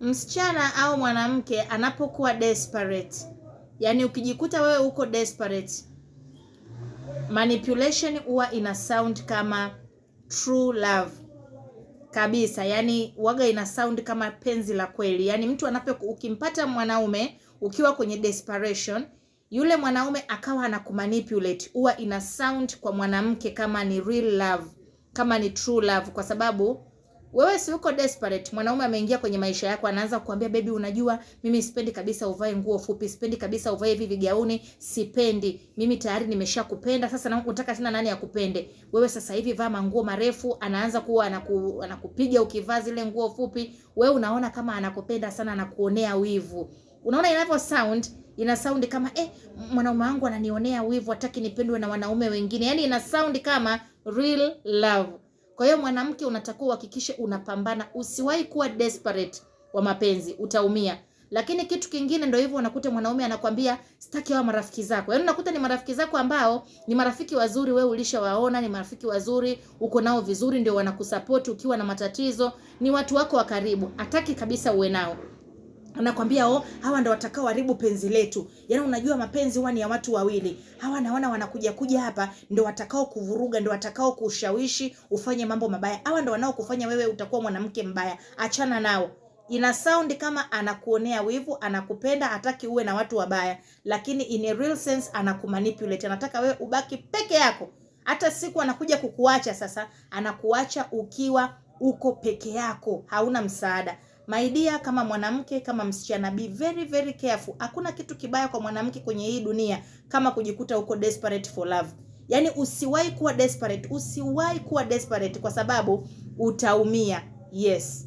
Msichana au mwanamke anapokuwa desperate, yani ukijikuta wewe uko desperate, manipulation huwa ina sound kama true love kabisa, yani waga ina sound kama penzi la kweli. Yani mtu ukimpata mwanaume ukiwa kwenye desperation, yule mwanaume akawa anakumanipulate, huwa ina sound kwa mwanamke kama ni real love, kama ni true love, kwa sababu wewe si uko desperate, mwanaume ameingia kwenye maisha yako, anaanza kukuambia baby, unajua mimi sipendi kabisa uvae nguo fupi, sipendi kabisa uvae hivi vigauni, sipendi, mimi tayari nimeshakupenda, sasa nataka tena nani akupende wewe, sasa hivi vaa manguo marefu. Anaanza kuwa anakupiga ukivaa zile nguo fupi, wewe unaona kama anakupenda sana, anakuonea wivu. Unaona inavyo sound? Ina sound kama mwanaume wangu ananionea wivu, hataki nipendwe na wanaume wengine. Yani ina sound kama real love. Kwa hiyo mwanamke unatakiwa uhakikishe unapambana, usiwahi kuwa desperate wa mapenzi, utaumia. Lakini kitu kingine ndio hivyo, unakuta mwanaume anakuambia sitaki hao marafiki zako. Yaani unakuta ni marafiki zako ambao ni marafiki wazuri, wewe ulishawaona ni marafiki wazuri, uko nao vizuri, ndio wanakusupport ukiwa na matatizo, ni watu wako wa karibu, hataki kabisa uwe nao. Anakwambia hawa ndio watakao haribu penzi letu. Yaani unajua mapenzi huwa ni ya watu wawili. Hawa naona wanakuja hapa ndio watakao kuvuruga, ndio watakao kushawishi ufanye mambo mabaya. Hawa ndio wanao kufanya wewe utakuwa mwanamke mbaya. Achana nao. Ina sound kama anakuonea wivu, anakupenda, hataki uwe na watu wabaya, lakini in a real sense anakumanipulate. Anataka wewe ubaki peke yako. Hata siku anakuja kukuacha sasa, anakuacha ukiwa uko peke yako, hauna msaada. My dear, kama mwanamke, kama msichana, be very very careful. Hakuna kitu kibaya kwa mwanamke kwenye hii dunia kama kujikuta uko desperate for love. Yani usiwahi kuwa desperate, usiwahi kuwa desperate, kwa sababu utaumia. Yes.